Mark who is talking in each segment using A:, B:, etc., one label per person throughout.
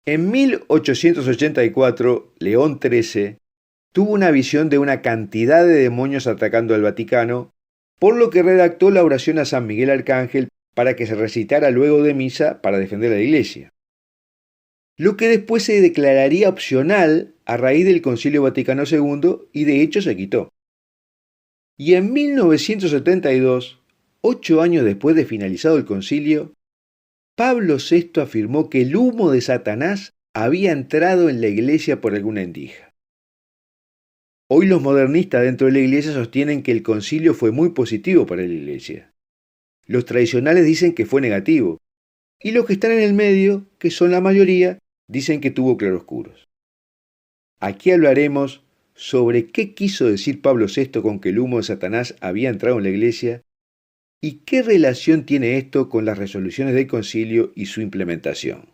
A: En 1884, León XIII tuvo una visión de una cantidad de demonios atacando al Vaticano, por lo que redactó la oración a San Miguel Arcángel para que se recitara luego de misa para defender a la Iglesia. Lo que después se declararía opcional a raíz del Concilio Vaticano II y de hecho se quitó. Y en 1972, 8 años después de finalizado el concilio, Pablo VI afirmó que el humo de Satanás había entrado en la Iglesia por alguna endija. Hoy los modernistas dentro de la Iglesia sostienen que el concilio fue muy positivo para la Iglesia. Los tradicionales dicen que fue negativo, y los que están en el medio, que son la mayoría, dicen que tuvo claroscuros. Aquí hablaremos sobre qué quiso decir Pablo VI con que el humo de Satanás había entrado en la Iglesia y qué relación tiene esto con las resoluciones del concilio y su implementación.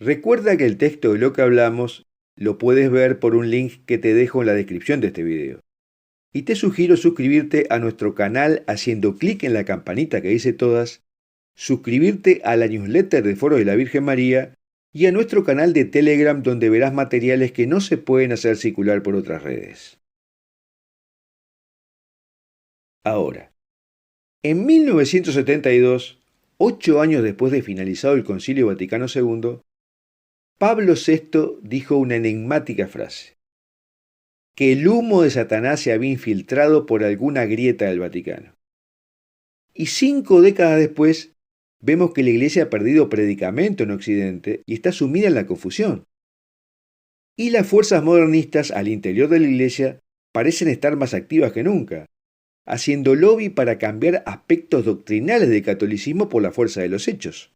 A: Recuerda que el texto de lo que hablamos lo puedes ver por un link que te dejo en la descripción de este video. Y te sugiero suscribirte a nuestro canal haciendo clic en la campanita que dice todas, suscribirte a la newsletter de Foro de la Virgen María y a nuestro canal de Telegram donde verás materiales que no se pueden hacer circular por otras redes. Ahora, en 1972, 8 años después de finalizado el Concilio Vaticano II, Pablo VI dijo una enigmática frase: que el humo de Satanás se había infiltrado por alguna grieta del Vaticano. Y 5 décadas después, vemos que la Iglesia ha perdido predicamento en Occidente y está sumida en la confusión. Y las fuerzas modernistas al interior de la Iglesia parecen estar más activas que nunca, haciendo lobby para cambiar aspectos doctrinales del catolicismo por la fuerza de los hechos.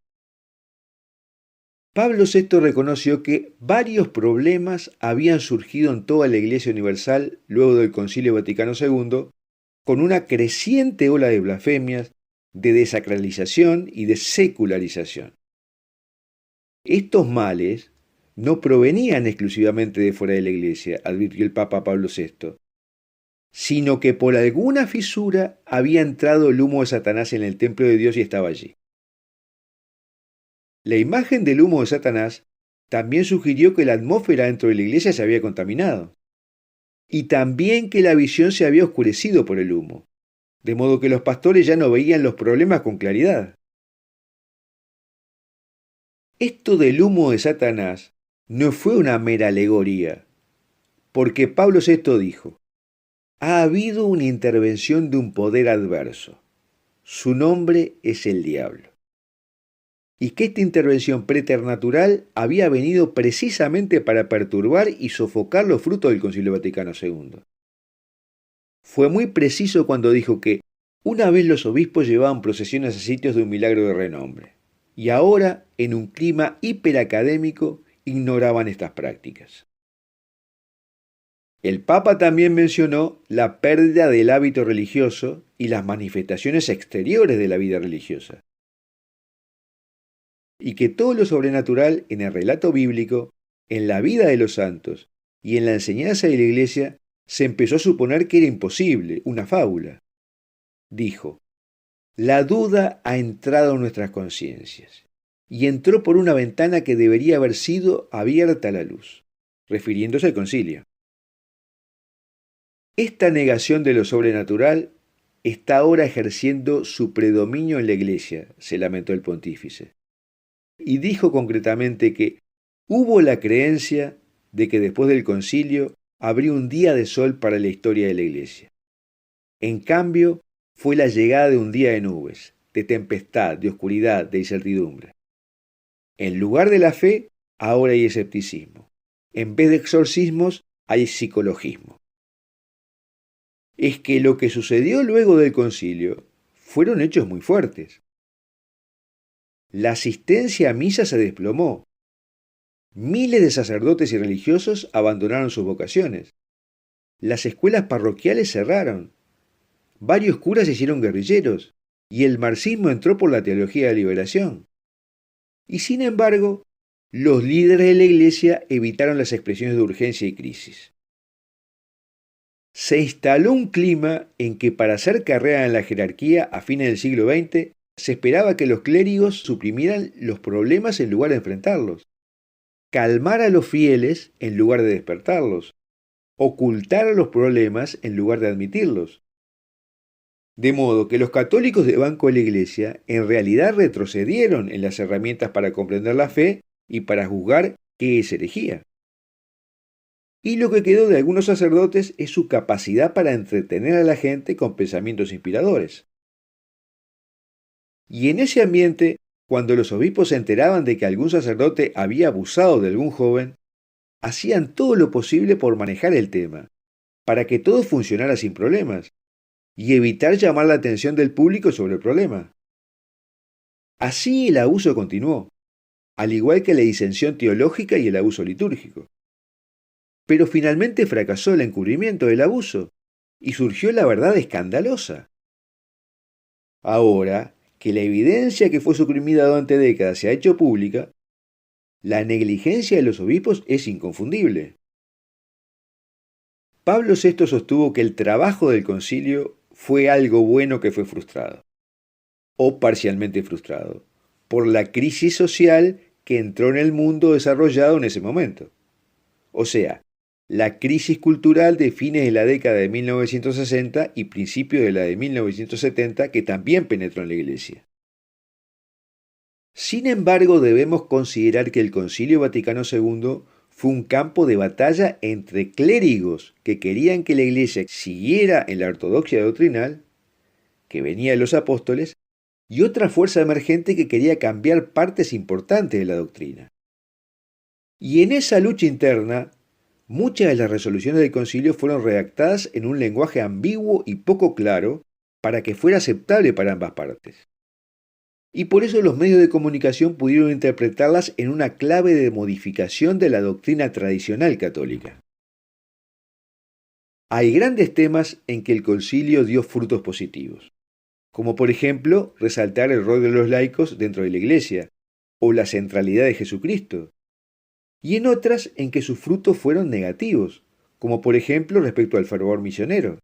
A: Pablo VI reconoció que varios problemas habían surgido en toda la Iglesia Universal luego del Concilio Vaticano II, con una creciente ola de blasfemias, de desacralización y de secularización. Estos males no provenían exclusivamente de fuera de la Iglesia, advirtió el Papa Pablo VI, sino que por alguna fisura había entrado el humo de Satanás en el templo de Dios y estaba allí. La imagen del humo de Satanás también sugirió que la atmósfera dentro de la iglesia se había contaminado, y también que la visión se había oscurecido por el humo, de modo que los pastores ya no veían los problemas con claridad. Esto del humo de Satanás no fue una mera alegoría, porque Pablo VI dijo: ha habido una intervención de un poder adverso. Su nombre es el diablo. Y que esta intervención preternatural había venido precisamente para perturbar y sofocar los frutos del Concilio Vaticano II. Fue muy preciso cuando dijo que una vez los obispos llevaban procesiones a sitios de un milagro de renombre, y ahora, en un clima hiperacadémico, ignoraban estas prácticas. El Papa también mencionó la pérdida del hábito religioso y las manifestaciones exteriores de la vida religiosa, y que todo lo sobrenatural en el relato bíblico, en la vida de los santos y en la enseñanza de la Iglesia se empezó a suponer que era imposible, una fábula. Dijo: la duda ha entrado en nuestras conciencias y entró por una ventana que debería haber sido abierta a la luz, refiriéndose al concilio. Esta negación de lo sobrenatural está ahora ejerciendo su predominio en la Iglesia, se lamentó el pontífice. Y dijo concretamente que hubo la creencia de que después del concilio habría un día de sol para la historia de la Iglesia. En cambio, fue la llegada de un día de nubes, de tempestad, de oscuridad, de incertidumbre. En lugar de la fe, ahora hay escepticismo. En vez de exorcismos, hay psicologismo. Es que lo que sucedió luego del concilio fueron hechos muy fuertes. La asistencia a misa se desplomó. Miles de sacerdotes y religiosos abandonaron sus vocaciones. Las escuelas parroquiales cerraron. Varios curas se hicieron guerrilleros y el marxismo entró por la teología de la liberación. Y sin embargo, los líderes de la Iglesia evitaron las expresiones de urgencia y crisis. Se instaló un clima en que para hacer carrera en la jerarquía a fines del siglo XX se esperaba que los clérigos suprimieran los problemas en lugar de enfrentarlos, calmar a los fieles en lugar de despertarlos, ocultar los problemas en lugar de admitirlos. De modo que los católicos de banco de la Iglesia en realidad retrocedieron en las herramientas para comprender la fe y para juzgar qué es herejía. Y lo que quedó de algunos sacerdotes es su capacidad para entretener a la gente con pensamientos inspiradores. Y en ese ambiente, cuando los obispos se enteraban de que algún sacerdote había abusado de algún joven, hacían todo lo posible por manejar el tema, para que todo funcionara sin problemas, y evitar llamar la atención del público sobre el problema. Así el abuso continuó, al igual que la disensión teológica y el abuso litúrgico. Pero finalmente fracasó el encubrimiento del abuso y surgió la verdad escandalosa. Ahora que la evidencia que fue suprimida durante décadas se ha hecho pública, la negligencia de los obispos es inconfundible. Pablo VI sostuvo que el trabajo del concilio fue algo bueno que fue frustrado, o parcialmente frustrado, por la crisis social que entró en el mundo desarrollado en ese momento. O sea, la crisis cultural de fines de la década de 1960 y principios de la de 1970 que también penetró en la Iglesia. Sin embargo, debemos considerar que el Concilio Vaticano II fue un campo de batalla entre clérigos que querían que la Iglesia siguiera en la ortodoxia doctrinal, que venía de los apóstoles, y otra fuerza emergente que quería cambiar partes importantes de la doctrina. Y en esa lucha interna, muchas de las resoluciones del concilio fueron redactadas en un lenguaje ambiguo y poco claro para que fuera aceptable para ambas partes. Y por eso los medios de comunicación pudieron interpretarlas en una clave de modificación de la doctrina tradicional católica. Hay grandes temas en que el concilio dio frutos positivos, como por ejemplo resaltar el rol de los laicos dentro de la Iglesia o la centralidad de Jesucristo, y en otras en que sus frutos fueron negativos, como por ejemplo respecto al fervor misionero.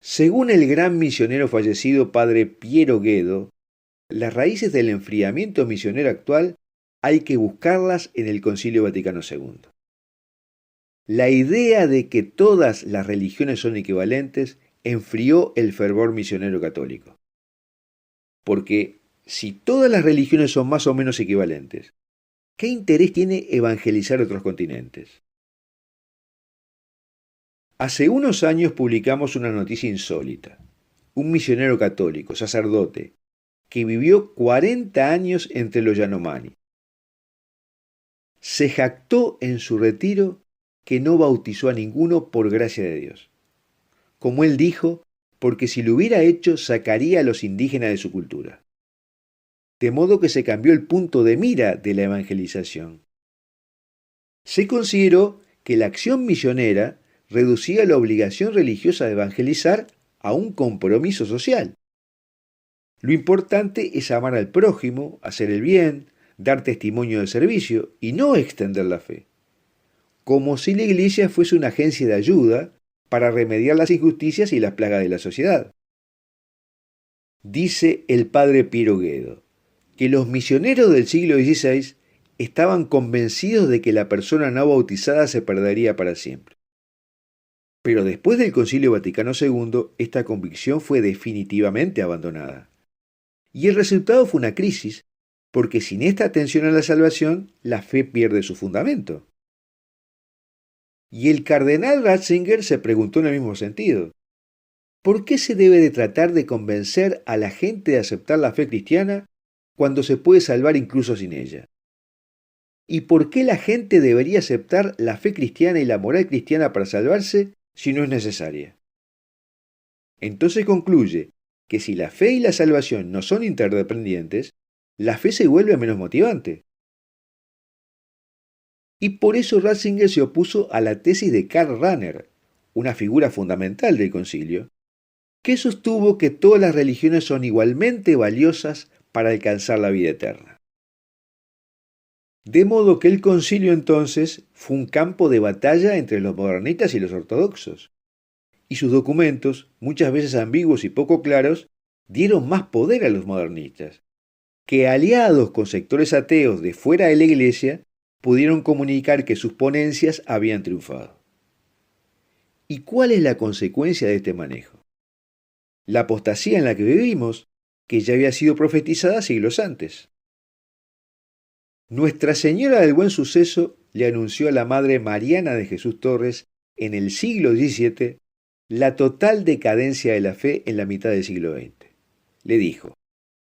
A: Según el gran misionero fallecido padre Piero Guedo, las raíces del enfriamiento misionero actual hay que buscarlas en el Concilio Vaticano II. La idea de que todas las religiones son equivalentes enfrió el fervor misionero católico. Porque si todas las religiones son más o menos equivalentes, ¿qué interés tiene evangelizar otros continentes? Hace unos años publicamos una noticia insólita. Un misionero católico, sacerdote, que vivió 40 años entre los Yanomami, se jactó en su retiro que no bautizó a ninguno por gracia de Dios. Como él dijo, porque si lo hubiera hecho sacaría a los indígenas de su cultura. De modo que se cambió el punto de mira de la evangelización. Se consideró que la acción misionera reducía la obligación religiosa de evangelizar a un compromiso social. Lo importante es amar al prójimo, hacer el bien, dar testimonio de servicio y no extender la fe. Como si la Iglesia fuese una agencia de ayuda para remediar las injusticias y las plagas de la sociedad. Dice el padre Piero Guedo que los misioneros del siglo XVI estaban convencidos de que la persona no bautizada se perdería para siempre. Pero después del Concilio Vaticano II, esta convicción fue definitivamente abandonada. Y el resultado fue una crisis, porque sin esta atención a la salvación, la fe pierde su fundamento. Y el cardenal Ratzinger se preguntó en el mismo sentido: ¿por qué se debe de tratar de convencer a la gente de aceptar la fe cristiana cuando se puede salvar incluso sin ella? ¿Y por qué la gente debería aceptar la fe cristiana y la moral cristiana para salvarse si no es necesaria? Entonces concluye que si la fe y la salvación no son interdependientes, la fe se vuelve menos motivante. Y por eso Ratzinger se opuso a la tesis de Karl Rahner, una figura fundamental del concilio, que sostuvo que todas las religiones son igualmente valiosas para alcanzar la vida eterna. De modo que el concilio entonces fue un campo de batalla entre los modernistas y los ortodoxos, y sus documentos, muchas veces ambiguos y poco claros, dieron más poder a los modernistas, que aliados con sectores ateos de fuera de la Iglesia, pudieron comunicar que sus ponencias habían triunfado. ¿Y cuál es la consecuencia de este manejo? La apostasía en la que vivimos, que ya había sido profetizada siglos antes. Nuestra Señora del Buen Suceso le anunció a la Madre Mariana de Jesús Torres en el siglo XVII la total decadencia de la fe en la mitad del siglo XX. Le dijo: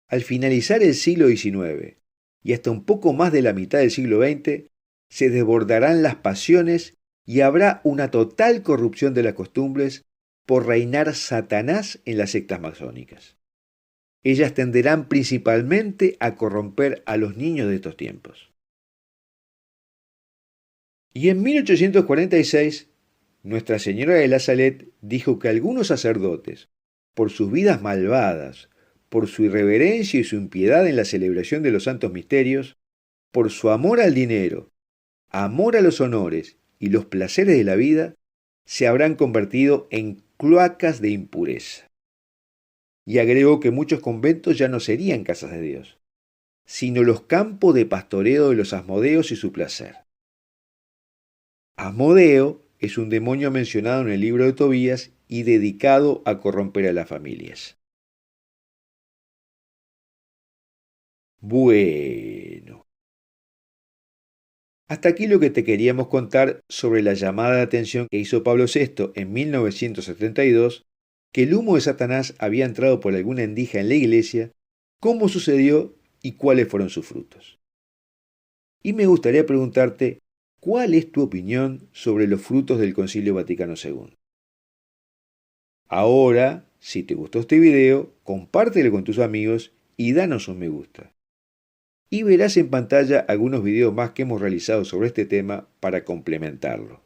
A: al finalizar el siglo XIX y hasta un poco más de la mitad del siglo XX, se desbordarán las pasiones y habrá una total corrupción de las costumbres por reinar Satanás en las sectas masónicas. Ellas tenderán principalmente a corromper a los niños de estos tiempos. Y en 1846, Nuestra Señora de la Salette dijo que algunos sacerdotes, por sus vidas malvadas, por su irreverencia y su impiedad en la celebración de los santos misterios, por su amor al dinero, amor a los honores y los placeres de la vida, se habrán convertido en cloacas de impureza. Y agregó que muchos conventos ya no serían casas de Dios, sino los campos de pastoreo de los asmodeos y su placer. Asmodeo es un demonio mencionado en el libro de Tobías y dedicado a corromper a las familias. Bueno, hasta aquí lo que te queríamos contar sobre la llamada de atención que hizo Pablo VI en 1972, que el humo de Satanás había entrado por alguna endija en la iglesia, cómo sucedió y cuáles fueron sus frutos. Y me gustaría preguntarte, ¿cuál es tu opinión sobre los frutos del Concilio Vaticano II? Ahora, si te gustó este video, compártelo con tus amigos y danos un me gusta. Y verás en pantalla algunos videos más que hemos realizado sobre este tema para complementarlo.